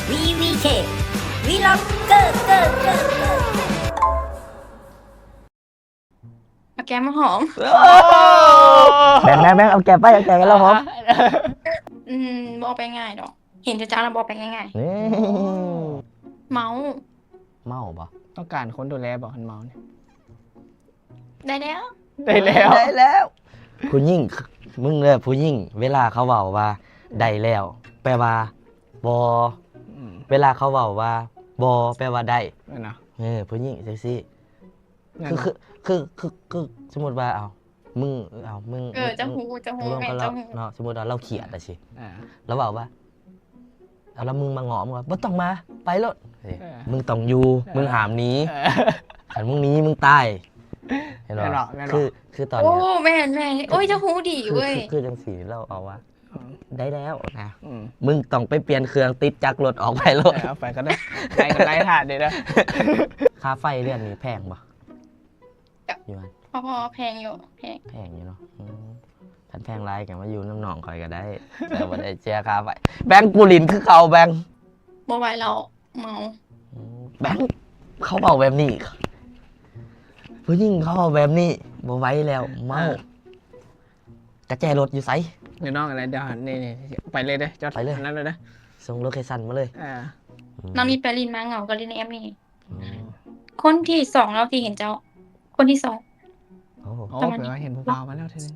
VVK วีล็อกเกอร์เอาแก้มมาหอม แบ่งเอาแกะไปกันแล้วหอม บอกไปง่ายดอก เห็นจะจ้าเราบอกไปง่าย นี่ ๆ เมาส์ เมาปะ ต้องการคนดูแลบอกคันเมาเนี่ย ได้แล้ว ได้แล้ว ได้แล้วผู้หญิงมึงเลยผู้หญิงเวลาเขาเว้าว่าได้แล้ว แปลว่าบอเวลาเขาเว้าว่าบอแปลว่าได้ นั่นนะ ผู้หญิงเซ็กซี่ นั่น คือสมมติว่ามึงมึง จะหู รวม แม่ กัน จะ เรา หู เนาะสมมติว่าเราเขียดอะสิ อ่า แล้วบอกว่าแล้วมึงมาหงอมึงว่าบ่ต้องมาไปรถ เออ มึงต้องอยู่มึงหามหนี้ขันมึงหนี้มึงตายเห็น แม่น หร บ่ อ แม่นบ่ คือตอน โอ้ เนี้ย แม่โอ้ยจะหูดีเว้ย คือจังสีเราเอาว่าได้แล้วนะ อืม มึงต้องไปเปลี่ยนเครื่องติดจักรรถออกไปรถ เอาไปก็ได้ไล่กันไล่ถาดเดี๋ยวนะ ค่าไฟเรื่องนี้แพงปะอยู่มัน พอแพงอยู่แพง แพงอยู่เนาะทันแพงไรกันมาอยู่น้ำหนองคอยก็ได้ แต่ว่าได้เจียค่าไฟแบงค์กูลินคือเขาแบงค์ บอไหวเราเมา แบงค์เขาเอาแบบนี้ผู้หญิงเขาเอาแบบนี้บ่ไหว้แล้วเมากระแจรถอยู่ไส เดี๋ยวน้องอะไรเดี๋ยวนี่ไปเลยเด้อจอด ไปเลย อันนั้นเลยนะ ส่งโลเคชั่นมาเลย อ่า น้ำมีแปลินมาเหงาก็เล่นแอปนี่คนที่สองเราที่เห็นเจ้า คนที่สอง โอ้โห โอ้ ประมาณ แปล นี้ ว่าเห็นผู้บ่าวมาแล้วทีนึง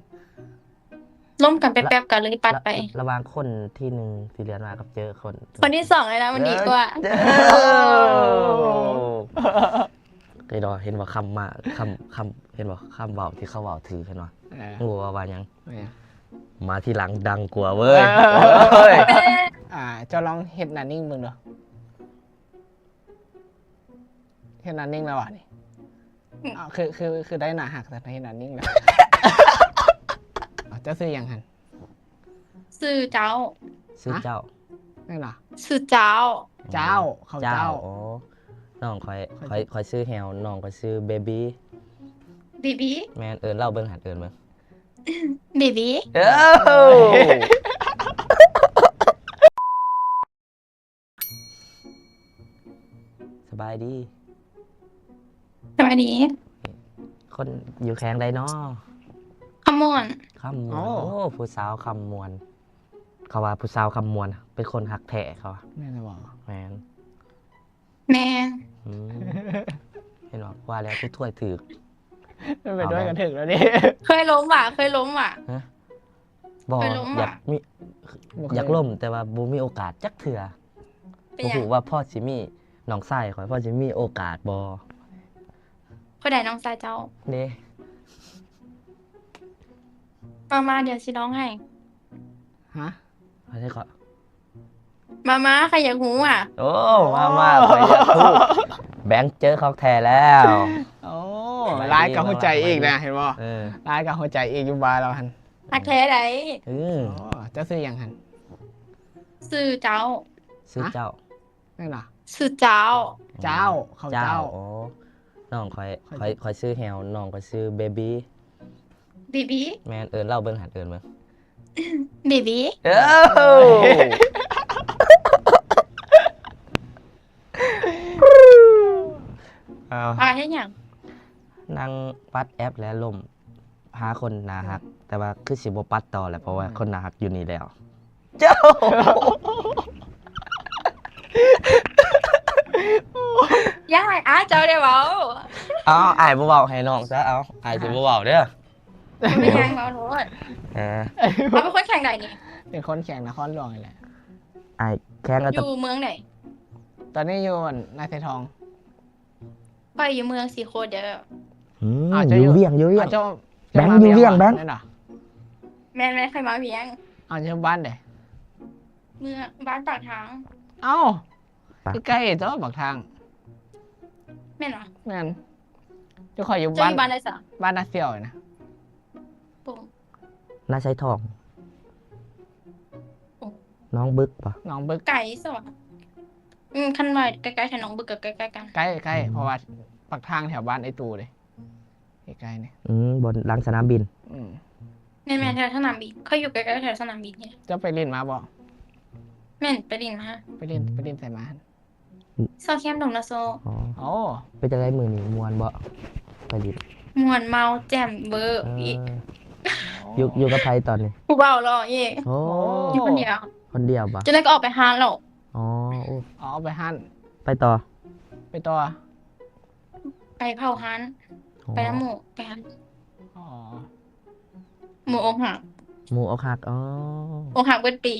ล้มกันไปแป๊บกันเลยปัดไป ระหว่างคนที่หนึ่งที่เรียนมากับเจอคน คนที่สองเลยนะมันดีกว่า เคยดอเห็นว่าคำมาคำเห็นว่าคำเบาที่เขาเบาถือเห็นว่า อ่า หัวว่ายัง เนี่ย มาที่หลังดังกว่าเว้ย เจ้าลองเฮ็ดหนานิ่งมึงเด้อเฮ็ดหนานิ่งแล้วอ่ะนี่อ้าวคือได้หนาหักแต่เฮ็ดหนานิ่งแล้วเจ้าซื้อยังหัน สื่อเจ้า ซื้อเจ้า นั่นเหรอ สื่อเจ้า เจ้าเขาเจ้า โอ้น้องคอยซื้อแฮวน้องคอยซื้อเบบี้ บีบี แมนเล่าเบิ้งหัดเอินเบิ้ง บีบี สบายดี สวัสดี คนอยู่แข้งใดเนาะ ขมวน คำมวนโอ้ผู้สาวคำมวนเขาว่าผู้สาวคำมวนเป็นคนหักแท้เขาว่า แม่จะบอก แมน แมน อืมเห็นว่าแล้วผู้ถ้วยถือ ไม่ไปด้วยกันถึงแล้วดิ เคยล้มว่ะ บอ เคยล้ม อยาก อะ มีอยากล่มแต่ว่าบูมีโอกาสจักเถื่อ เป็น บ่ ยัง ฮู้ว่าพ่อสิมีน้องชายขอยพ่อสิมีโอกาสบ่ คนใดน้องสายเจ้า เด้ มาเดี๋ยวสิร้องให้ ฮะ เขาใช่ขอ มาใครอยากหูอ่ะ โอ้มาขอยอยากพูดแบงค์เจอของแท้แล้ว โอ้ร้ายกับหัวใจอีกนะเห็นบ่ เออ ร้ายกับหัวใจอีกอยู่บาร์เราหัน หักแท้ไหน เออ โอ้เจ้าซื้อยังหัน สื่อเจ้า ซื้อเจ้า นั่นเหรอ สื่อเจ้า เจ้าเขาเจ้า โอ้น้องคอยซื้อแฮวน้องคอยซื้อเบบี้ บีบี แมนเล่าเบิ่งหัดเอินเบิ่ง บีบี เอ้า อะไรให้อย่าง นั่งปัดแอปแล้วล่มหาคนหนาหัก แต่ว่าคือสิบ่ปัดต่อแหละเพราะว่าคนหนาหักอยู่นี่แล้ว เจ้า ย่าเจ้าเดี๋ยวเบา เอาอายบ่เว้าให้น้องซะเอาอายสิบ่เว้าเด้อ ไม่ยังเบาโทษ เออ เขาเป็นคนแข่งใดนี่ เป็นคนแข่งนครหลวงนี่แหละ อายแข่งกัน อ แต่ ยู่เมืองไหน ตอนนี้อยู่นายไทยทอง ไปอยู่เมืองสีโคตรเด้อ อยู่เวียง เจ้า แบงค์อยู่เวียงแบงค์ นั่นเหรอ แม่ใครมาเพียง เอาเจ้าบ้านเด้ เมืองบ้านปากทาง เอ้าใกล้ๆเจ้าบอกทาง แม่นวะ นั่นเจ้าคอยอยู่ เจ้า บ้าน อยู่บ้านได้สะ บ้านนาเซียวนะ ปุ๊บ น่าใช้ทอง น้องบึกปะ น้องบึก ไก่สวะคันไว้ใกล้ๆแถวหนองบึกกับใกล้ๆกัน ใกล้เพราะว่าปากทางแถวบ้านไอ้ตูเลยใกล้ๆเนี่ย บนหลังสนามบิน อืม แม่แถวสนามบินเขาอยู่ใกล้ๆแถวสนามบินเนี่ย เจ้าไปเล่นมาบ่ แม่นไปลินมา ไปเล่นใส่มา โซเคียมดงนะโซ อ๋อ โอ้ ไปจะได้มือนี่มวนบ่ไปดิ มวนเมาแจ่มเบอร์ เอ อีก อยู่กับไผตอนนี้ ผู้เบารอเย่ โอ้ อยู่คนเดียว คนเดียวปะ จะได้ก็ออกไปหาแล้ว อ๋อโอ้ อ๋อไปหั่น ไปต่อ ไปต่อ ไปเผาฮัน อ๋อ ไปน้ำหมูไปฮัน อ๋อ หมูอกหัก หมูอกหักอ๋อ อกหักเบิดปี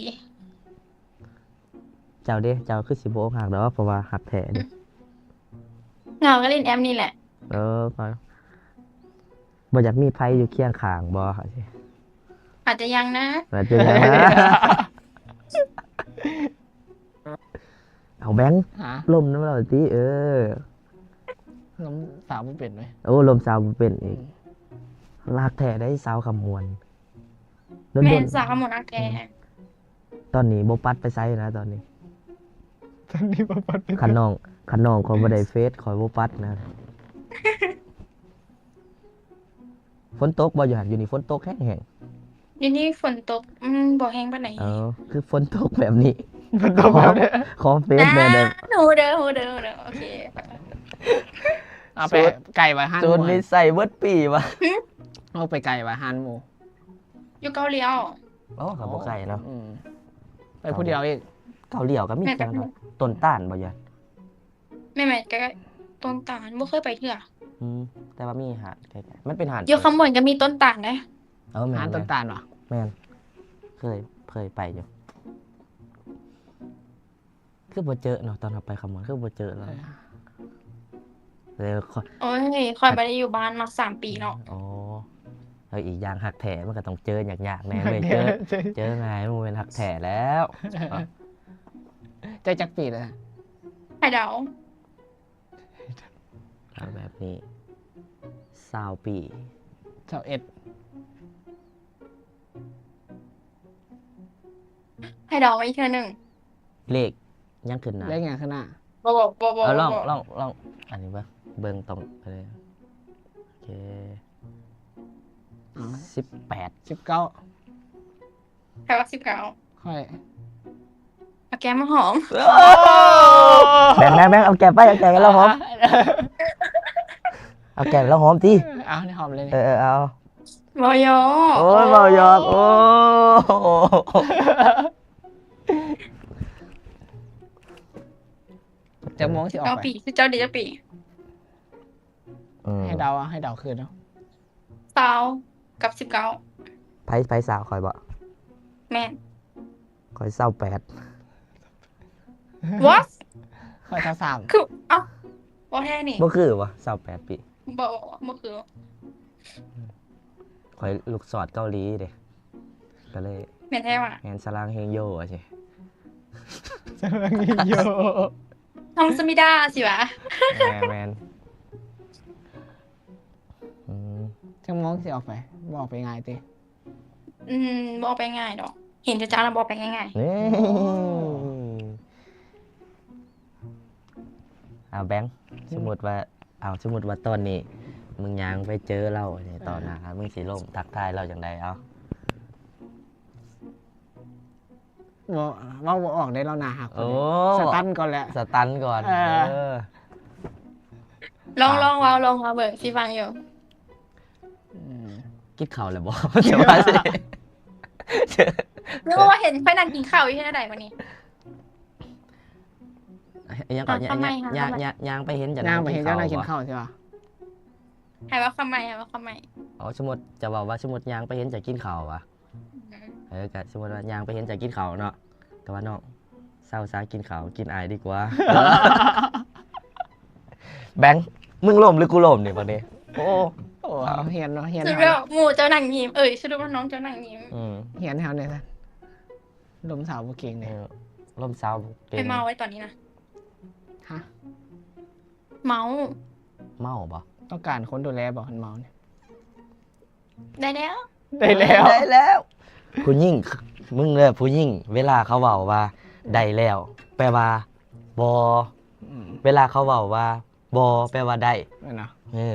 เจ้าเด้เจ้าคือสิบ่อกหักดอกเพราะว่าหักแท้เด้ เงาก็เล่นแอมนี่แหละ พอบ่อยากมีไผอยู่เคียงข้างบ่ค่ะสิ อาจจะยังนะ แล้วจะยังนะเอาแบงค์ ฮะ ลมน้ำเราติน้ำสาวบ่เป็นไหม โอ้ลมสาวบ่เป็นอีกลากแท้ได้สาวคำมวลโด แม่ น นสาวหมดนักแก ๆตอนนี้บ่ปัดไปไสนะตอนนี้ ตอนนี้บ่ปัด คันน้องขอยบ่ได้เฟซขอยบ่ปัดนะ ฝนตกบ่อยู่หั่นอยู่นี่ฝนตกแห้ง เดี๋ยวนี้ฝนตกบ่แห้งปานไหน คือฝนตกแบบนี้ มันต้องแบบนี้ ขอเฟซแม่เด้อ หนูเด้อโอเค เอาไปไก่ไว้หั่นห จ มู นนี่ใส่เบิดปีว่ะ เอาไปไก่ไว้หั่นหมู อยู่เกาหลีอ่ะ อ๋อก็บ่ไกลเนาะ อืมไปผู้เดียวอีก เกาหลีก็มีจังเนาะต้นต้านบ่อยู่ แม่ใกล้ๆต้นตาลบ่เคยไปเทื่อ แต่ว่ามีหาดใกล้ๆมันเป็นหาด อยู่ข้างบนก็มีต้นตาลนะ แม่ หั่น น ต้นตาลวะ แม่นเคยไปอยู่คือบ่เจอเนาะตอนเราไปคำมอนคือบ่เจอแล้วเลยขอ โอ้ยคอยบ่ได้อยู่บ้านมา3 ปีเนาะ อ๋ออีกอย่างหักแถมันก็ต้องเจอยากๆแน่เว้ยเจอไงมันเป็นหักแถแล้ว ใจจักปีเลย ให้เดา เอาแบบนี้20 ปี 21 ให้เดาไว้อีกเทื่อหนึง เลขยังขึ้นนะ เลขไงข้างหน้า บ่ เอาลองอันนี้ป่ะเบิ่งตรงไปเลยโอเค อ๋อ 18 19 ใครว่า19 ค่อย เอาแก้มมาหอม แบ่งเอาแกะไปเอาแกะแล้วหอมเอาแกะแล้วหอมที เอาในหอมเลย เอา บ่ยอ โอ้ยเบายอกโอ้ จะมองสิออก เอา ไป ปีคือเจ้าเดียวปี ให้เดาอะให้เดาคืนเนาะ 20กับ19 ไผสาวคอยบ่ แม่น คอยเศร้า8 what ค่อยสาม คือเอ้าบ่แท้นี่ บ่คือวะเศร้า8 ปี บ่คือ คอยลูกสอดเกาหลีเด้ก็เลย แม่นแท้ว่ะ แฮนสลังเฮงโยอะสิ จะรังยิงโย น้องสมิดาสิวะ แมนอืม จะมองสิออกไปบอกไปง่ายติ บ่เอาไปง่ายดอก เห็นจ้าๆแล้วบ่เอาไปง่าย นี่เอาแบงค์สมมติว่าตอนนี้ มึงยังไปเจอเราเนี่ยตอนหน้ามึงสิลมทักทายเราอย่างใดเอา ว่าออกได้แล้วนะหัก โอ้ สตันก่อนแหละ สตันก่อน เออ ๆลองว้าวลองมาเบิ่งสิฟังอยู่ กินข้าวแล้วบอกเดี๋ยวว่าสิ นึกว่าเห็นค่อยนั่งกินข้าวอยู่ที่ไหนวันนี้ ยังก่อน ทำไมคะ ยางไปเห็นจะ นางไปเห็นเจ้านายกิน บ่ ข้าวใช่ป่ะ ให้ว่าคำใหม่ อ๋อสมมติจะบอกว่าสมมติยางไปเห็นจะกินข้าววะก็สมมติว่ายางไปเห็นจะกินข้าวเนาะก็ว่าน้องเศร้าซากินข้าวกินอายดีกว่า แบงค์มึงล่มหรือกูล่มเนี่ยประเดี๋ยวโอ้ โอ้เฮียนเนาะเฮียน สุด แถ แล้ว วหมู่เจ้านั่งยิ้มสรุปว่าน้องเจ้านั่งยิ้ม เฮียนแถวเนี่ยท่านลมสาวบุเก่งเนี่ย ล่มเศร้า ไปเมาไว้ตอนนี้นะ ฮะ เมา เมาปะ ต้องการคนดูแลบอกคนเมาเนี่ย ได้แล้ว ได้แล้ว ได้แล้วผู้ยิ่งมึงเลยผู้ยิ่งเวลาเขาเว้าว่าได้แล้ว แปลว่าบอเวลาเขาเว้าว่าบอแปลว่าได้ ไม่เนาะ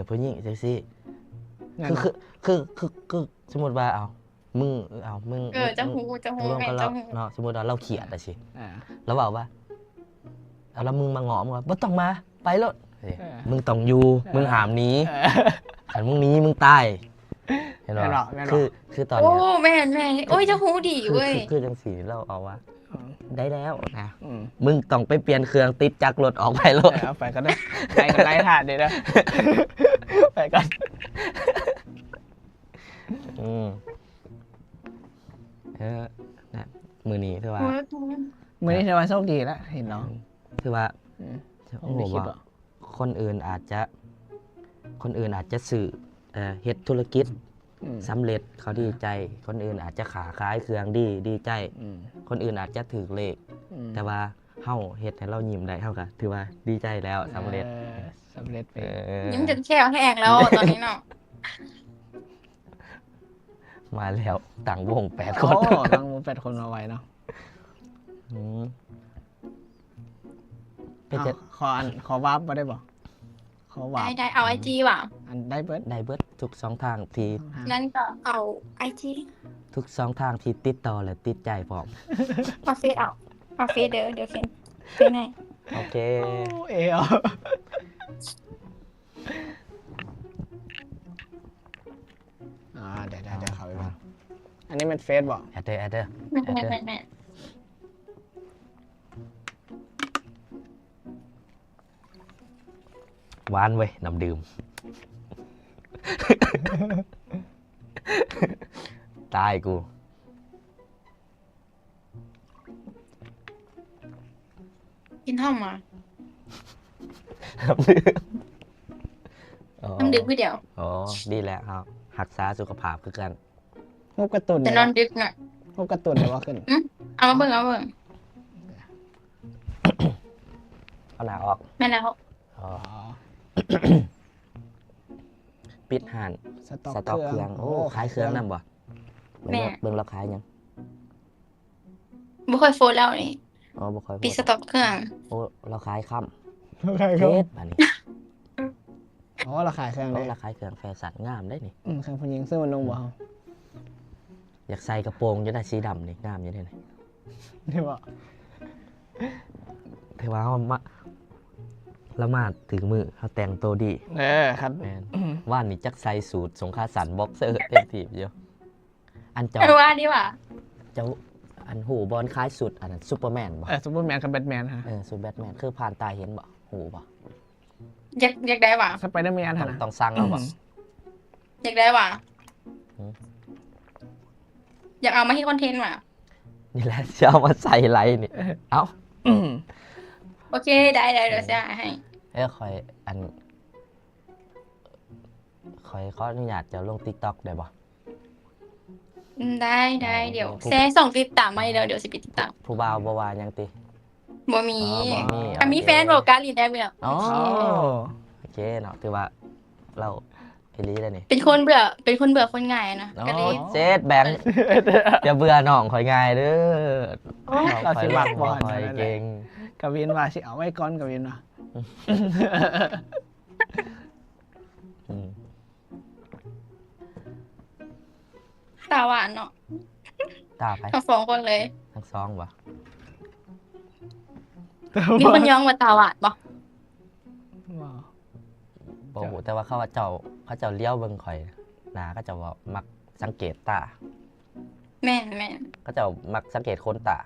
ผู้ยิ่งจังซี่ งั้น คือสมมติว่าเอา มึงเอามึง เจ้าหู รวม แม่ กัน เจ้า เรา หู เนาะสมมุติว่าเราเขียดอะสิ อ่า แล้วบอกว่าเอาแล้วมึงมาหงอมึงว่าบ่ต้องมาไปรถ เออ มึงต้องอยู่มึงหามหนี้ เออ ขันมึงหนี้มึงตายเห็น แม่นบ่ ป่ะ แม่นบ่ คือตอน โอ้ เนี้ย แม่โอ้ยเจ้าหูดีเว้ย คือจังสีเราเอาว่าได้แล้วนะ อืม มึงต้องไปเปลี่ยนเครื่องติดจักรรถออกไปรถ เอาไปก็ได้ไล่ถาดเดี๋ยวนะไปก่อน อืมนะมือนี้คือว่า มื้อนี้ถือว่าโชคดีแล้วเห็นน้อง คือว่า อืม โอ้ ไม่ โห คิด ว่า หรอก คนอื่นอาจจะสื่อเฮ็ดธุรกิจ อืม สำเร็จเขาดีใจ คนอื่นอาจจะขาขายเครื่องดีใจ อืม คนอื่นอาจจะถือเลข อืม แต่ว่าเฮาเฮ็ดให้เรายิ้มได้เฮาก็ถือว่าดีใจแล้วสำเร็จ สำเร็จไป ยิ้มจนแค่แห้งแล้วตอนนี้เนาะ มาแล้วต่างวง8 โอ้ คน ตั้ง8 คนมาไว้เนาะ อืมเป็นจะ ขอวาร์ปมาได้บ่ขอวาร์ป ได้เอาไอจีว่ะ อันได้เบิด ได้เบิดทุกสองทางที่ งั้นก็เอาไอจี ทุกสองทางที่ติดต่อและติดใจพร้อม เอาเฟซเอาเฟซเดี๋ยวเฟซให้ โอเค โอ้เอวเดี๋ยวเขาไปบ้างอันนี้เป็นเฟซบ่ แอดเดอร์ แม่ หวานเว้ยน้ำดื่ม ตายกู กินห้องมา น้ำดื่มอ๋อ น้ำดึกพี่เดียว อ๋อดีแล้วครับรักษาสุขภาพคือกัน งบกระตุน จะนอนดึกหน่อย งบกระตุนเลยว่าขึ้น เอามาเบิ่ง เอาหนาออก แม่แล้ว อ๋อ อ๋อ ปิดห่าน สต็อก สต็อกเครื่องโอ้ขายเครื่องนั่นบ่เบิ่งเราขายยัง บุค่อยโฟนแล้วนี่ อ๋อบ่ค่อย ปิดสต็อกเครื่อง โอ้เราขายค่ ใคร ำ เขา เฮ็ดบัดนี้ อ๋อเราขายเครื่อง โอ้ เลย เราขายเครื่องแฟชั่นงามได้นี่ เครื่องผู้หญิงซึ่งมันนุ่งบ่เฮา อยากใส่กระโปรงจะได้สีดำนี่งามอยู่ได้นี่ ที่บ่ ถือว่าเรามาถึงมือเขาแต่งตัวดี ครับ แมนว่านนี่จักใส่สูทสงขลาสันบ็อกเซอร์เต็มทีอยู่อันเจ้า ว่าดีว่ะ เจ้าอันหูบอลคล้ายสุดอันนั้นซูเปอร์แมนบ่ ซูเปอร์แมนกับแบทแมนฮะ ซูแบทแมนคือผ่านตาเห็นบ่หูบ่ อยากได้ว่ะ สไปเดอร์แมน ต้ ฮะ อง นะ ต้องสั่งเอาบ่ อยากได้ว่ะ หือ อยากเอามาที่คอนเทนต์ว่ะ นี่แหละจะเอามาใส่ไรนี่เอ้า โอเคได้เดี๋ยวจะให้ คอยอันคอยขออนุญาตจะลง TikTok ได้บ่ ได้เดี๋ยวแซ่ส่งติดตามมาเดี๋ยวสิปิดติดตาม ผู้บ่าวบ่ว่าหยังติ บ่มี อ๋อบ่มี ถ้ามีแฟนบอกการีนได้ไหมล่ะ อ๋อ อ๋อ โอเคเนาะถือว่าเราไอ้ลีแล้วนี่ เป็นคนเบื่อคนง่ายนะ อ๋อ ก็เลย เจ็ดแบงค์อย่าเบื่อน้องข่อยง่ายเด้อ เราสิมักบ่ ข่อยเก่ง กวินว่าสิเอาไว้ก่อนกวินว่า อืม ตาหวานเนาะ ตาไป ทั้งสองคนเลย ทั้งสองบ่ มีคนย้องว่าตาหวานปะ บ่ฮู้แต่ว่าเขาเจ้าเลี้ยวเบิ่งข่อยหน้าเขาเจ้าว่ามักสังเกตตา แม่น เขาเจ้ามักสังเกตคนตา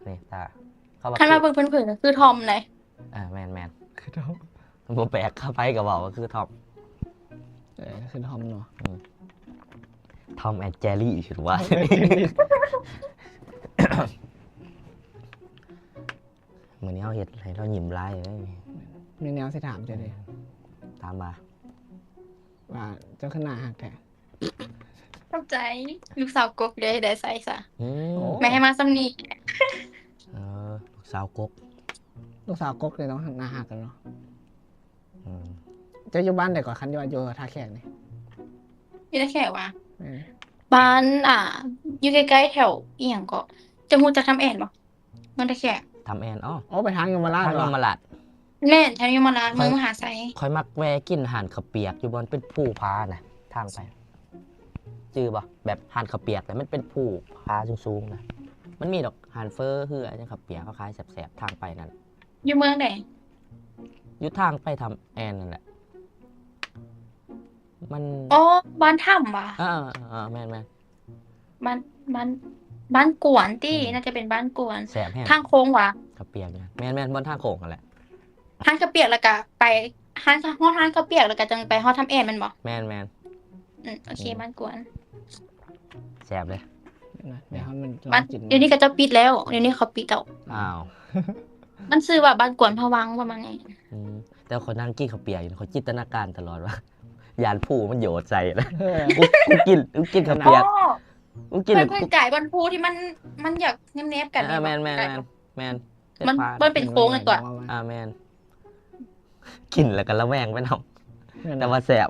นี่ตาเขาว่า คันมาเบิ่งเพิ่นๆก็คือทอมเลย แม่น คือทอม ๆบ่แปลกเข้าไปก็บอกว่าคือทอม คือทอมเนาะ ทอมแอนด์เจอรี่ถือว่า มื้อนี้เฮาเฮ็ดให้เรายิ้มหลายเลย มีแนวสิถามเจะเลย ตามมา ว่าเจ้าขนาหักแท้ เข้าใจลูกสาวกกเลยได้ใส่ซะ อืม โอ้ ไม่ให้มาซ้ำนี้ ลูกสาวกก ลูกสาวกกเลยต้องหน้าหักกันเนาะ อืม เจ้าอยู่บ้านเด็กกว่าคันอยู่ว่าอยู่ท่าแขกนี่ นี่ได้แค่ว่า แม่น บ้านอยู่ใกล้ๆแถวอีหยังก็จะมูจะทำแอนบ่เมืองตะแคก ทำแอนอ๋อ โอ้ไปทางยมราช ทาง เหร ย อ มราช แม่นแถวยมราชเมืองมหาไซ คอยมักแวะกินอาหารข้าวเปียกอยู่บนเป็นผู้พาน่ะทางไป จือบ่แบบหานข้าวเปียกแต่มันเป็นผู้ขาสูงๆนะมันมีดอกหานเฟอคืออะไรข้าวเปียกเขาขายแสบๆทางไปนั่น อยู่เมืองไหน อยู่ทางไปทำแอนนั่นแหละ มัน อ๋อบ้านถ้ำว่ะ แม่น บ้านบ้านบ้านกวนตี้น่าจะเป็นบ้านกวน แสบแห้ง ทางโค้งว่ะ ข้าวเปียกเนี่ยแม่นบนทางโค้งกันแหละ ห้างกระเปียกแล้วก็ไปห้างฮอดห้างกระเปียกแล้วก็จังไปฮอดทำแอนแมันบ่ แม่น โอเคบ้านกวน แสบเลย เดี๋ยวมันลอ บ้าน งจิต เดี๋ยวนี้ก็จะปิดแล้วเดี๋ยวนี้เขาปิดแล้ว อ้าว มันชื่อว่าบ้านกวนพะวังประมาณนี้ อืมแต่คนนั่งกินข้าวเปียกอยู่เขาจินตนาการตลอดว่า ยานผู้มันโยดใส่นะ เออ กูกินข้าว อ๋ เปียก อ กูกิน เพื่อนไก่บนภูที่มันอยากแนบๆกัน แม่น ไก่ มัน เป็นโค้งเลยตัว แม่นกินแล้วก็ระแวงไปเนาะแต่ว่าแสบ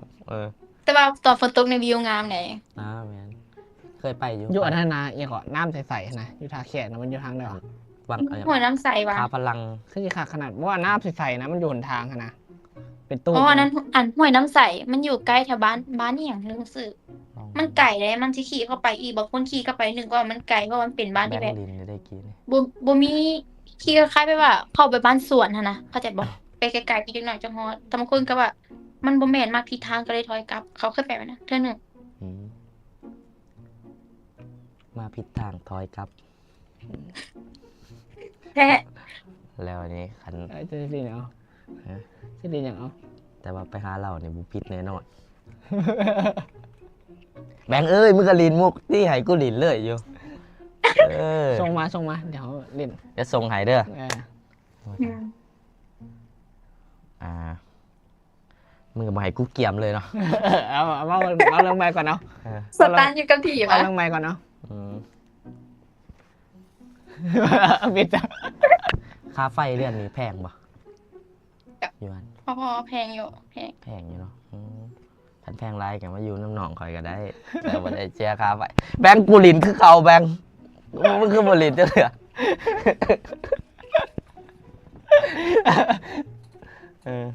แต่ว่าตอนฝนตกในวิวงามไหน แม่นเคยไปอยู่ อยู่อันนั้นนะอย่างก่อนน้ำใสๆนะอยู่ทาแขกนะมันอยู่ทางไหนวะ วังอะไร หัวน้ำใสว่ะ พาพลัง คือจะขาดขนาดว่าน้ำใสๆนะมันอยู่หนทางอะนะเป็นตู้ อ๋ออันนั้นห้วยน้ำใสมันอยู่ใกล้แถวบ้านนี่อย่างนึงสึกมันไก่เลยมันสิขี่เข้าไปอีกบางคนขี่เข้าไปนึกว่ามันไก่เพราะมันเป็นบ้าน แบ ที่ ง แบบ ค์ลินได้กิน บ่มีขี่คล้ายๆไปว่า เข้าไปบ้านสวนหั่นนะเข้าใจบ่ไปไกลๆอีกหน่อยจังฮอดแต่บางคนก็ว่า มันบ่แม่นมากทิศทางก็เลยถอยกลับ เขาเคยไปนะเทื่อหนึง อืมมาผิดทางถอยกลับ แท้ แล้วอันนี้คัน จะดีเนาะ ฮะ จะดีอย่างเอา แต่ว่าไปหาเราเนี่ยบุพิษแน่นอน แบงค์เอ้ยมึงก็ลินมุกที่ให้กูลินเลยอยู่เออ ส่งมาเดี๋ยวเล่น จะส่งให้เด้อ เออ อืม มึงก็มาให้กูเกี่ยมเลยเนาะ เอาเรื่องไม้ก่อนเนาะ เออ สตาร์ทอยู่กับที่ เอา วะ เรื่องไม้ก่อนเนาะ อืม บิดจ้ะ ค่าไฟเรือนนี้แพงปะอยู่อัน พอแพงอยู่แพง แพงอยู่เนาะพันแพงไรกันมาอยู่น้ำหนองคอยก็ได้ แต่ว่าได้เชียร์ค่าไฟแบงค์กูลินคือเขาแบงค์มึงคือบลินจะเหลือเออ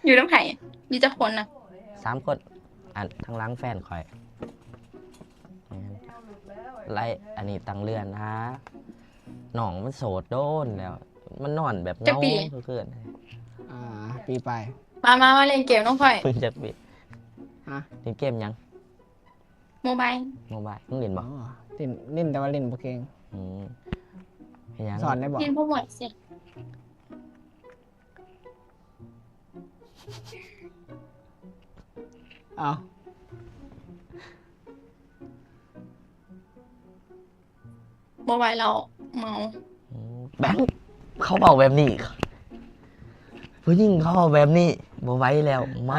อยู่น้ำไผ่อยู่จะคนน่ะ 3 คนอันทั้งหล้างแฟนคอยไล่อันนี้ตังเรือนฮะหนองมันโสดโดนแล้ว มันนอนแบบเงาเกิน ปีไป มาเล่นเกมน้องพ่อย เพิ่งจะปิด ฮะ เล่นเกมยัง โมบาย โมบายมึงเล่นบ่ เล่นแต่ว่าเล่นโปเกง อืมเฮ็ดหยัง สอนได้บอก เล่นพวกหมดสิ เอา โมบายเราเมา แบงค์เขาบอกแบบนี้ผู้หญิงเขาบอกแบบนี้บ่ไหว้แล้วเมา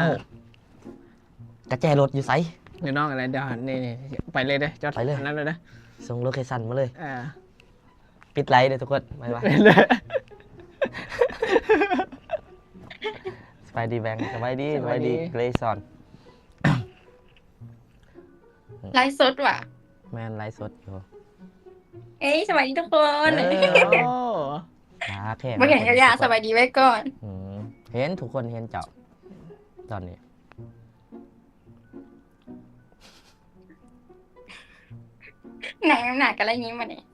กระแจรถอยู่ไส เดี๋ยวน้องอะไรเดี๋ยวนี่ไปเลยเด้อจอด ไปเลย นั่นเลยนะ ส่งโลเคชั่นมาเลย อ่า ปิดไลท์เลยทุกคนบ๊ายบาย ไปเลย สบายดีแบงค์สบายดีเกรซอน ไลฟ์สดว่ะ แมนไลฟ์สดอยู่ เอ้ยสวัสดีทุกคน โอ้ แค่ มาเห็นยาสวัสดีไว้ก่อน เห็นทุกคนเห็นเจ้าตอนนี้ หนักกันอะไรงี้มาเนี่ย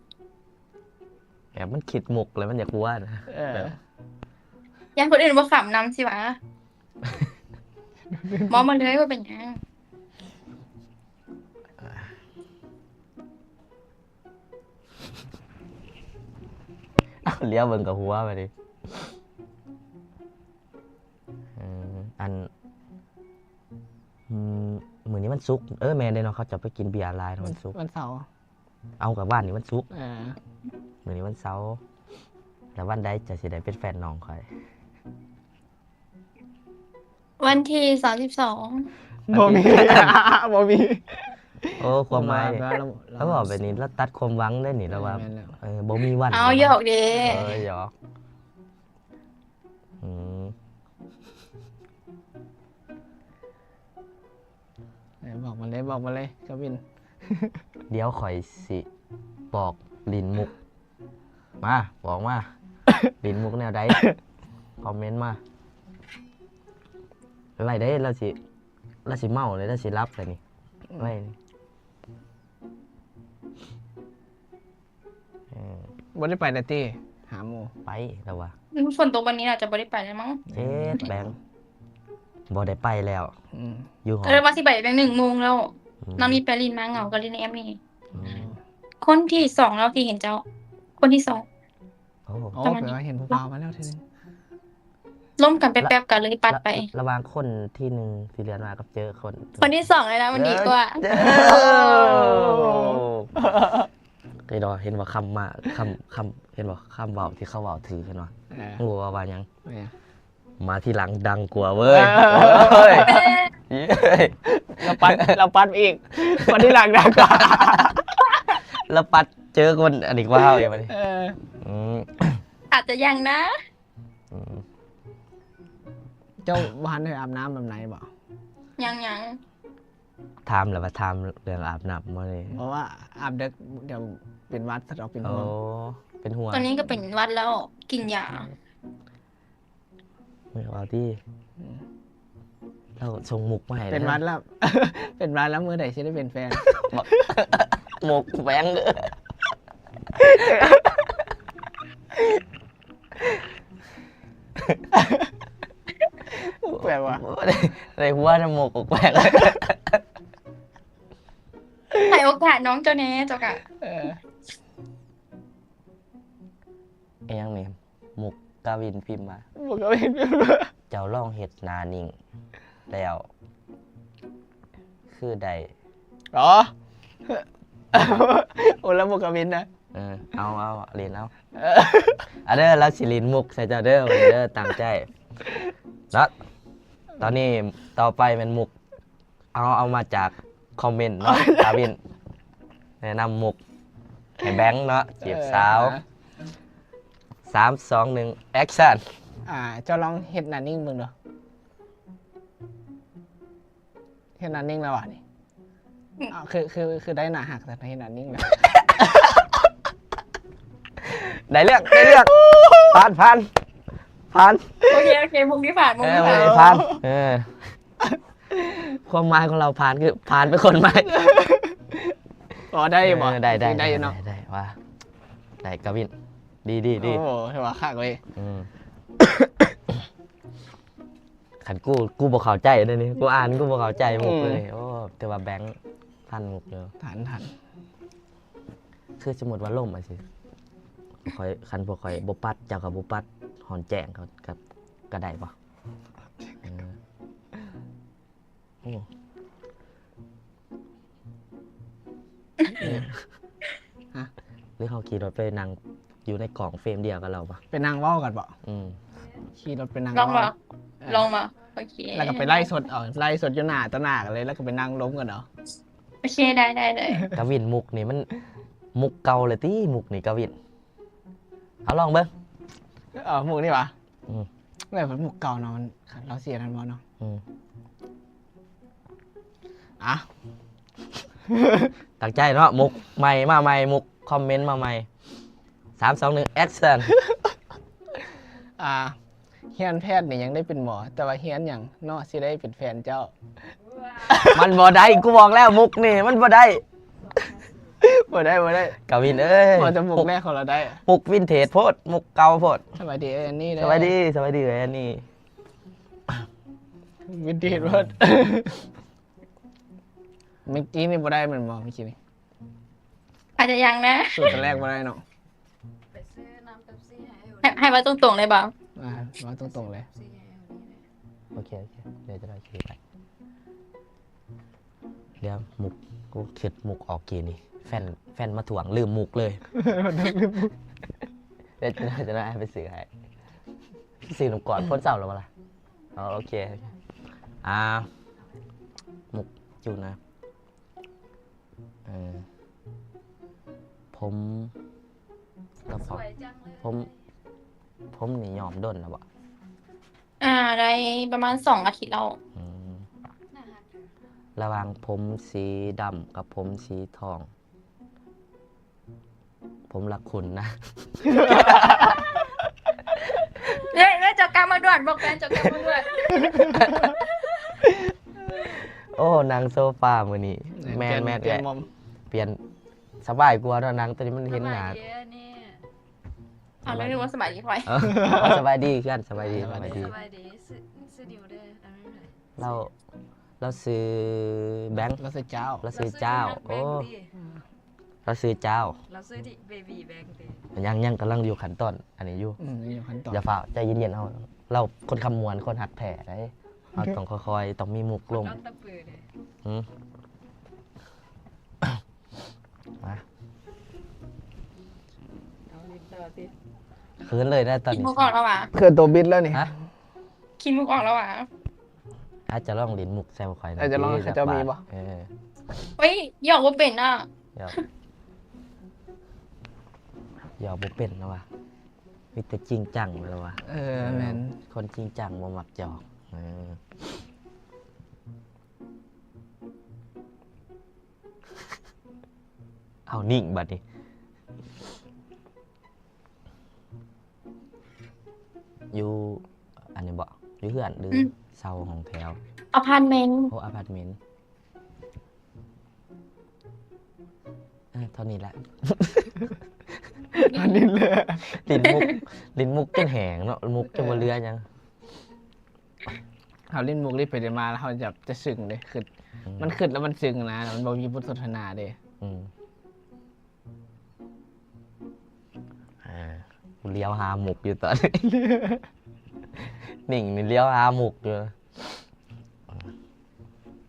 แบบมันคิดมุกเลยมันอยากกลัวนะ เออ ยังคนอื่นว่าขำนำสิวะมองมาเลยว่าเป็นยัง เอาเลี้ยวเบิ่งกับหัวไปดิอันมื้อนี้มันซุกร์แม่นเลยเนาะเขาจะไปกินเบียร์ลายวันซุกร์ วันเสาร์ เอากับบ้านนี่วันซุกร์ เออ มื้อนี้วันเสาร์แล้ววันใดจะสิได้เป็นแฟนน้องคอย วันที่32 บ่มีบ่มี โอ้ความหมายนี่ แล้ว เขาบอกแบบนี้แล้วตัดความหวังได้นี่แล้วว่าบ่มีวัน เอาหยอกเด้ หยอกบอกมาเลยกวิน เดี๋ยวข่อยสิบอกลินมุกมาบอกมา ลินมุกแนวใดคอมเมนต์มาอะไรได้เราสิ แล้วสิเมาเลยแล้วสิรับเลยนี่ไม่นี่บ่ได้ไปแต่ตี้หาหมู ไปแล้ววะ ฝนตกวันนี้เราจะบ่ได้ไปแล้วมั้ง เจ๊แบงค์บ่ได้ไปแล้ว อืม อยู่หอ ว่าสิไปแบง1 โมงแล้วน้องมีไปลินมาเหงาก็ลินในแอปนี่ อืม คนที่2แล้วที่เห็นเจ้า คนที่2 โอ้ โอ้ ประมาณ แปล นี้ ว่าเห็นผู้บ่าวมาแล้วทีนึง ล้มกันแป๊บๆกันเลยปัดไป ระหว่างคนที่หนึ่งที่เรียนมากับเจอคน คนที่2เลยนะมันดีกว่า เคยดอเห็นว่าคำมาคำเห็นว่าคำเบาที่เขาเบาถือกันว่า เออ หัวว่าหยัง เนี่ย มาที่หลังดังกว่าเว้ย เออ เฮ้ยเย้ย เราปัดอีกวันที่หลังดังกว่า แล้วปัดเจอคนอันนี้ว่าเฮาอย่างนี้ เออ อืม อาจจะยังนะ อืม เจ้าบ้านได้อาบน้ำแบบไหนบ่ ยัง ถามแล้วว่าถามเรื่องอาบน้ำมาเลย เพราะว่าอาบเด็กเดี๋ยวเป็นหวัดสะดอกเป็น โอ้ ห่วง เป็นห่วง ตอนนี้ก็เป็นวัดแล้วกินยา ไม่เอาที่เราส่งมุกมาให้ะ เป็นหวัดแล้ว เป็นหวัดแล้วมือไหนจะได้เป็นแฟน หมกแบงค์ แปลว่า ในหัวน้ำหมกอกแบงค์ ให้โอกาสน้องเจ้าแน่เจ้ากะ เออ ไอ้ยังเนี่ยมุกกาวินพิมพ์มา บอกก็เป็น เจ้าล่องเห็ดนานิ่งแล้ว คือใด อ๋อโอ้แล้วบอกกับวินนะ เอาเรียนเอา เออ เด้อแล้วสิลินมุกใส่เจ้าเด้อวันนี้เด้อตั้งใจแล้วตอนนี้ต่อไปเป็นมุก เอามาจากคอมเมนต์เนาะกาวินแนะนำมุกให้แบงค์เนาะจีบสาว 3 2 1 แอคชั่น เจ้าลองเฮ็ดหนานิ่งเบิ่งเด้อเฮ็ดหนานิ่งแล้วอ่ะนี่อ้าวคือได้หนาหักแต่เฮ็ดหนานิ่งแล้ว ได้เลือกผ่าน โอเคมุกนี้ผ่านมุกนี้ผ่าน ผ่านความหมายของเราผ่านคือผ่านไปคนหมาย อ๋อได้บ่ ได้ ได้เนาะ ได้ว่าได้กาวินดี โอ้โหเห็นว่าคักเลย ขันกูบอกเข้าใจเลยนี่กูอ่านกูบอกเข้าใจมุกเลยโอ้แต่ว่าแบงค์พันมุกเยอะ ทัน คือสมมติว่าล่มอ่ะสิคอยคันพวกคอยบปัดเจ้ากับบปัดหอนแจงเขากับกระไดปะโอ้หรือเขาขี่รถไปนั่งอยู่ในกล่องเฟรมเดียวกับเราปะ เป็นนางเว้ากันบ่ อืม ขี่รถเป็นนาง ลองมา เว้า ลองมาโอเค แล้วก็ไปไล่สดไล่สดอยู่หน้าต่อหน้ากันเลยแล้วก็ไปนั่งล้มกันเนาะ โอเคได้เลย กาวินมุกนี่มันมุกเก่าเลยที่มุกนี่กาวินเอาลองเบิ้ง หมูนี่วะ อืม แบบหมูเก่าเนาะมันเราเสียทันบ่เนาะ อืม อ่ะ ตั้งใจเนาะมุกใหม่มาใหม่มุกคอมเมนต์มาใหม่3 2 1 แอคชั่น เฮียนแพทย์นี่ยังได้เป็นหมอ แต่ว่าเฮียนอย่างเนาะสิได้เป็นแฟนเจ้า มันบ่ได้กูบอกแล้วมุกนี่มันบ่ได้ บ่ได้ กาวินเอ้ย พอจะหมุกแรกของเราได้ มุกวินเทจโพดมุกเก่าโพด สวัสดีอันนี้ สวัสดีเลยอันนี้ วินเทจเวิร์ดเมื่อกี้นี่บ่ได้เหมือนหมอเมื่อกี้นี่ อาจจะยังนะ สูตรแรกบ่ได้เนาะ ไปซื้อน้ำเป๊ปซี่ให้เอล ให้มาตรงๆเลยบ่าว มาตรงๆเลย ซี่ให้เอลนี่เลย โอเคเดี๋ยวจะได้คิดไปเดี๋ยวมุกกูคิดมุกออกกี่นี่แฟนมาถ่วงลืมมุกเลยเดี๋ยวจะได้ไปซื้อให้ซื้อหนุ่มก่อนพ้นเสาร์แล้วมาล่ะอ๋อโอเคมุกจูนะผมแล้ว สวยจังเลย ผมนี่ยอมด้นนะบ่ ได้ประมาณ2 อาทิตย์แล้ว น่ารัก ระหว่างผมสีดำกับผมสีทอง ผมรักคุณนะ เฮ้ยเจ้ากรรมมาด่วนบอกแฟนเจ้ากรรมมาด่วน โอ้นางโซฟามื้อนี้แม่นแม่น เปลี่ เอ้ ย ย นมุม เปลี่ยนสบายกว่าเนาะนางตัวนี้มันเห็นหน้า สบายดีอะนี่ เอาแล้วนึกว่าสบายดีพอย อ๋อสบายดีเพื่อนสบายดีสบายดี สบายดีซื้อดิวได้อันนั้นเลย เราซื้อแบงค์ แล้วสิเจ้า เราซื้อเจ้า โอ้เราซื้อเจ้า เราซื้อที่เบบี้แบงค์ดิ ยังกำลังอยู่ขั้นตอนอันนี้อยู่ อยู่ขั้นตอน อย่าฝ่าใจเย็นๆเอาเราคนคำมวลคนหักแผ่ได้เราต้องค่อยๆต้องมีมุกลม ต้องตะปือเลย หืมมา เอาลิ้นต่อสิ คืนเลยได้ตอน คิด นี้ มุกออกแล้วว่ะ คือตัวบิดแล้วนี่ ฮะ คิดมุกออกแล้วว่ะ อาจจะลองลิ้นมุกแซวคอยหน่ อาจจะลองให้เขาเจ้ามีบ่ เออ เฮ้ยหยอกว่าเป็นอ่ะ เดี๋ยวอย่าบ่เป็นนะวะมีแต่จริงจังไปแล้ววะ แมน คนจริงจังบ่มักจอกเออเอานิ่งบัดนี้อยู่อันนี้บ่อยู่เพื่อนหรือเซาของแถว อพาร์ตเมนต์ โออพาร์ตเมนต์เท่านี้แหละ อันนี้เลย ลิ้นมุกจนแหงเนาะมุกจนบ่เรือยัง เขาเล่นมุกรีบไปเดี๋ยวมาแล้วเขาจะซึ้งเลยคือมันขึ้นแล้วมันซึ้งนะมันบอกมีบทสนทนาเด้ อืมกูเลี้ยวหาหมุกอยู่ตอนนี้ หนิ่งนี่เลี้ยวหาหมุกอยู่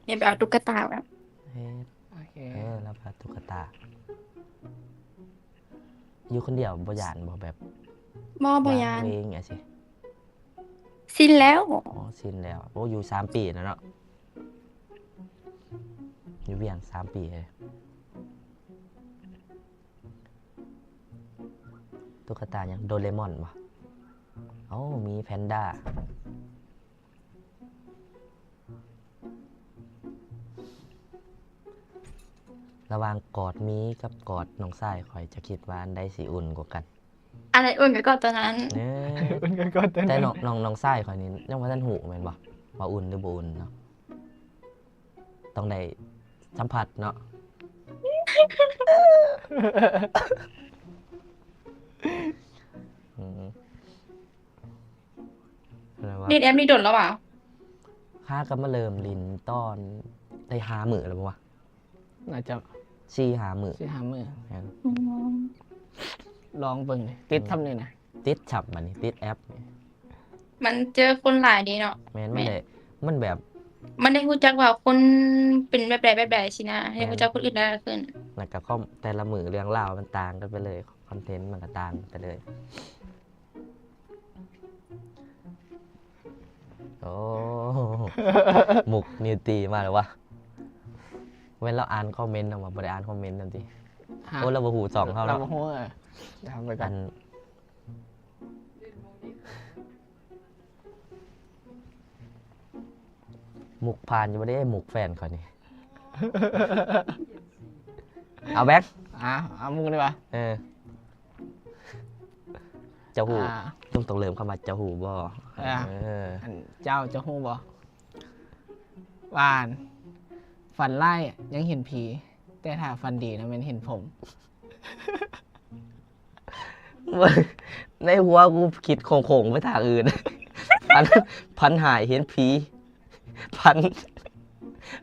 เนี่ยไปเอาตุ๊กตาแบบ เฮ้ย โอเค แล้วพาตุ๊กตา อยู่คนเดียวบ่ยานบ่แบบ มอบยาน วงเพลงไงสิ สิ้นแล้ว อ๋อสิ้นแล้วโอ้อยู่3 ปีนะเนาะอยู่เวียง3 ปีเลยตุ๊กตายังโดเรมอนบ่เอ้ามีแพนด้าระหว่างกอดมีกับกอดน้องทรายคอยจะคิดว่าอันใดสิอุ่นกว่ากัน อะไรอุ่นกับก็ตัวนั้น เนี่ย มันก็เต้น แต่น้องทรายคอยนี่ยังว่าท่านหูแม่นบ่ว่าอุ่นหรือบ่อุ่นเนาะต้องได้สัมผัสเนาะ อืมอะไรวะ นี่แอปนี่โดนแล้วว่ะ ข้าก็มาเริ่มลินตอนได้50,000แล้วบ่วะ น่าจะ 4-50,000 สิหามือ แม่น ลองเบิ่งดิติดทำเลยนะ ติดฉับบัดนี้ติดแอปนี่ มันเจอคนหลายดีเนาะ แม่นมันได้มันแบบ มันได้รู้จักว่าคนเป็นแบบใดสินะให้รู้จักคนอื่นได้ขึ้น แล้วก็ข้อมแต่ละมือเรื่องราวมันต่างกันไปเลยคอนเทนต์มันก็ต่างไปเลย โอ้ หมุกนิวตีมาเลยวะเว้นเราอ่านคอมเมนต์ออกมาบ่ได้อ่านคอมเมนต์นั่นสิโอ้เราบ่หูสองเขา เรา เนาะ หัวทำไปกั อั น นหมุกผ่านอยู่บ่ได้หมุกแฟนเขานี่ เอาแบ็ค เอามุกดีกว่า เออเจ้าหู อ่า ต้องเริ่มเข้ามาเจ้าหูบ่ อ่า เออ อันเจ้าจะหู้บ่วาน ฟันไล่อะยังเห็นผี แต่ถ้าฟันดีนะมันเห็นผม ในหัวกูคิดโค้งๆไปทางอื่น พันหายเห็นผีพัน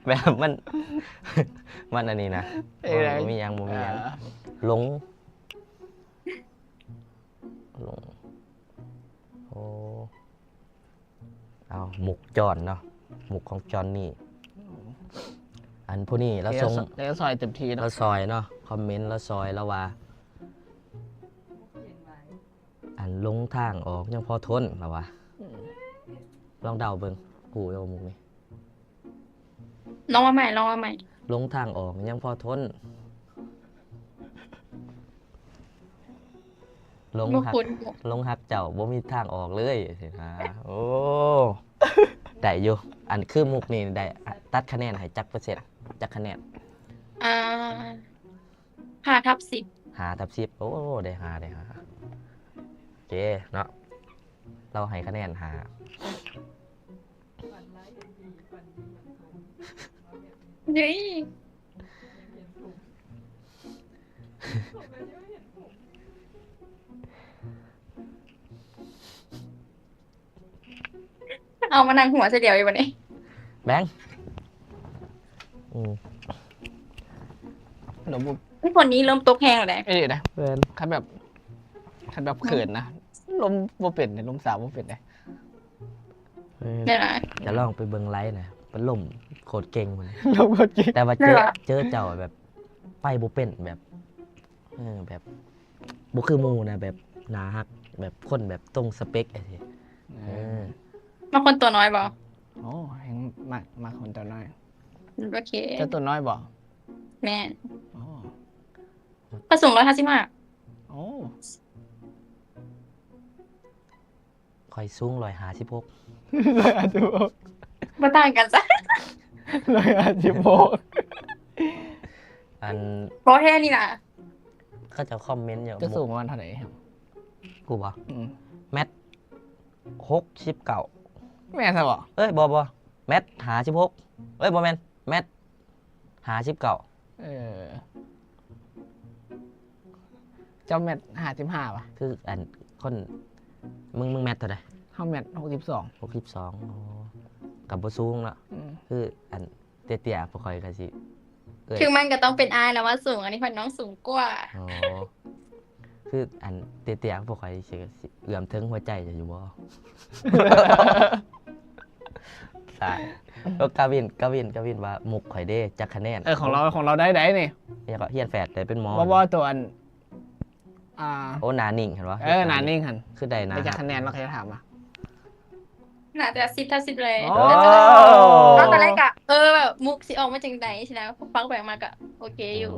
แบบมัน มันอันนี้นะ เอ้ย บ่มีหยังบ่มีหยัง เออ หลงโอ้เอาหมุกจอนเนาะหมุกของจอนนี่ อันผู้นี้เราส่ง แล้วซอยเต็มที เรา เนาะ ซอยเนาะคอมเมนต์เราซอยแล้วว่า อันลงทางออกยังพอทนเราว่าลองเดาเบิ่งกูเอามุกนี่ ลองมาใหม่ลองมาใหม่ ลงทางออกยังพอทนลง บ่ หัก คุ้น ลงหักเจ้าบ่มีทางออกเลยสินะโอ้ ได้อยู่อันคือมุกนี่ได้ตัดคะแนนให้จักเปอร์เซ็นต์จักคะแนน อ่า5/10 5/10โอ้ได้5โอเคเนาะเราให้คะแนน5 เฮ้ยเอามานั่งหัวเสียเดียวอยู่วันนี้ แบงค์อืม เดี๋ยวบุ พี่คนนี้เริ่มตกแห้งแล้วแหละ เอ้ยนะ เพื่อน คันแบบเขินนะลมบ่เป็นเนี่ยลมสาวบ่เป็นเลย เดี๋ยวนะ จะลองไปเบิ่งไลฟ์นะเป็นลมโคตรเก่งมัน ลมก็จริง แต่ว่า ได้เหรอ เจอเจ้าแบบไปบ่เป็นแบบแบบบ่คือหมู่นะแบบหนาฮักแบบคนแบบตรงสเปคไอ้ที่เออ มาคนตัวน้อยบอก โอ้เห็นมาคนตัวน้อย โอเค เจ้าตัวน้อยบ่ แม่น โอ้ ก็สูง155 โอ้ คอยสูง156 เลยอาจจะบอก มาต่างกันซะ เลยอาจจะบอก อัน เพราะแค่นี้นะ เขาจะคอมเมนต์อย่าง จะสูงประมาณเท่าไหร่ครับ กูบ่ อืม แมท69 แม่ซะบ่ เอ้ยบ่แมท56เอ้ยบ่แม่นแมท59 เออเจ้าแมท55ป่ะ คืออันคนมึงแมทเท่าใด เฮาแมท62 62อ๋อกับบ่สูงเนาะ อืม คืออันเตี้ยๆบ่ค่อยก็สิเอ้ย คือมันก็ต้องเป็นอายแล้วว่าสูง อันนี้พันน้องสูงกว่า อ๋อคืออันเตี้ยๆบ่ค่อยสิเอื้อมถึงหัวใจจะอยู่บ่ ใช่แล้วกาวินว่ามุกข่อยเด้จักคะแนน ของเราได้นี่ เนี่ยก็เฮียนแฝดแต่เป็นหมอ บ่ตัวอันโอ้หนานิ่งเห็นบ่ หนานิ่งหัน คือได้นะ ได้จากคะแนนเราใครจะถามอ่ะ น่าจะ10/10เลย โอ้ แล้วตอนแรกอะแบบมุกสิออกมาจังไดใช่แล้วฟังไปมากะโอเคอยู่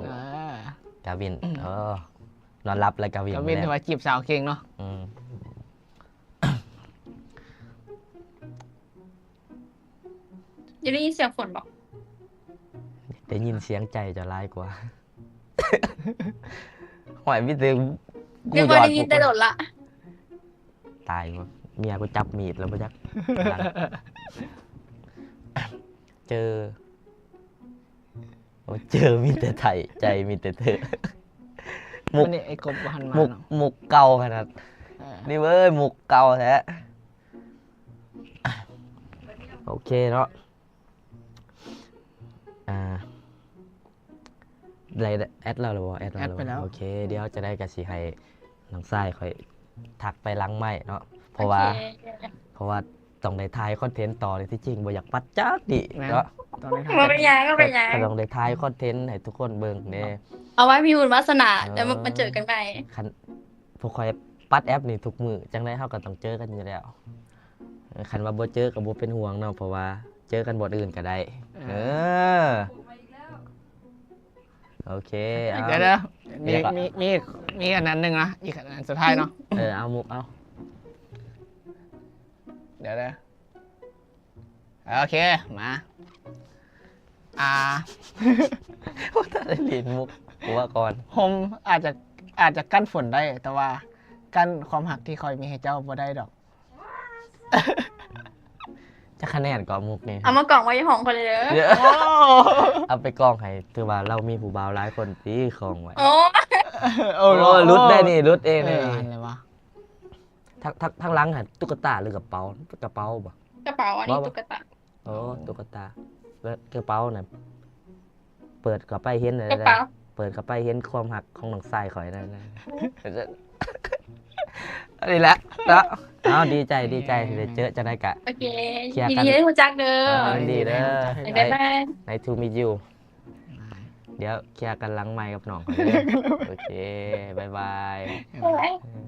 กาวินนอนรับเลยกาวิน ก็เป็นถือว่าจีบสาวเก่งเนาะ อืม อยังได้ยินเสียงฝนบอก ได้ยินเสียงใจจะร้ายกว่า หอยพี่ตึง เรียกว่าได้ยินแต่โดดละ ตายว่ะเมียกูจับมีดแล้วปะจัก เจอโอ้เจอมีแต่ไทยใจมีแต่เธอ มุก วันนี้ไอ้กบหันมา มุก เนาะ มุกเก่าขนาด เออ นี่เว้ยมุกเก่าแท้โอเคเนาะอะไรแอดเราหรือเปล่าแอดเราหรือเปล่าโอเค เดี๋ยวจะได้กระสีให้น้องทรายคอยทักไปหลังไม่เนาะเพราะว่า โอเค ต้องได้ทายคอนเทนต์ต่อเลยที่จริงบ่อยากปัดจักดิ แม่น เนาะ ตอนนี้ มาเป็นยังก็เป็นยัง ก็ต้องได้ทายคอนเทนต์ให้ทุกคนเบิ่งเด้ เอาไว้มีบุญวาสนาแล้วมาเจอกันไป คันพวกคอยปัดแอปนี่ทุกมือจังได้เฮาก็ต้องเจอกันอยู่แล้วคันว่าบ่เจอก็บ่เป็นห่วงเนาะเพราะว่าเจอกันบ่อื่นก็ได้เออ ปลูกมาอีกแล้ว โอเคเอา เดี๋ยวมีอันนั้นหนึ่งนะอีกอันนั้นสุดท้ายเนาะ เอามุกเอา เดี๋ยวโอเคมาว่าถ้าได้เรียนมุกกูว่าก่อน ผมอาจจะกั้นฝนได้ แต่ว่ากั้นความหักที่คอยมีให้เจ้าบ่ได้ดอก จะคะแนนก่อนมุกนี่ เอามากล่องไว้ในห้องคนเลยเด้อ เดี๋ยวเอาไปกองให้ถือว่าเรามีผู้บ่าวหลายคนตีของไว้ โอ้ โอ้ โอ้รุดได้นี่รุดเอง เอ นี่ ออะไรวะ ทั้งหลังหันตุ๊กตาหรือกระเป๋ากระเป๋าบ่ กระเป๋าอันนี้ตุ๊กตา โอ้ตุ๊กตาแล้วกระเป๋าน่ะเปิดกระไปเห็นเลย กระเป๋า เปิดกระไปเห็นความหักของน้องทรายข่อยนั่นนะนี่แหละแล้วเอาดีใจที่ได้เจอจะได้กะ โอเค เคลียร์ ยิน กัน ดีให้คุณจักเด้อ ยินดีเด้อ บ๊ายบาย ในทูมิยูเดี๋ยวเคลียร์กันหลังไมค์กับน้องก่อนเด้อโอเค บ๊ายบาย บ๊ายบาย เออ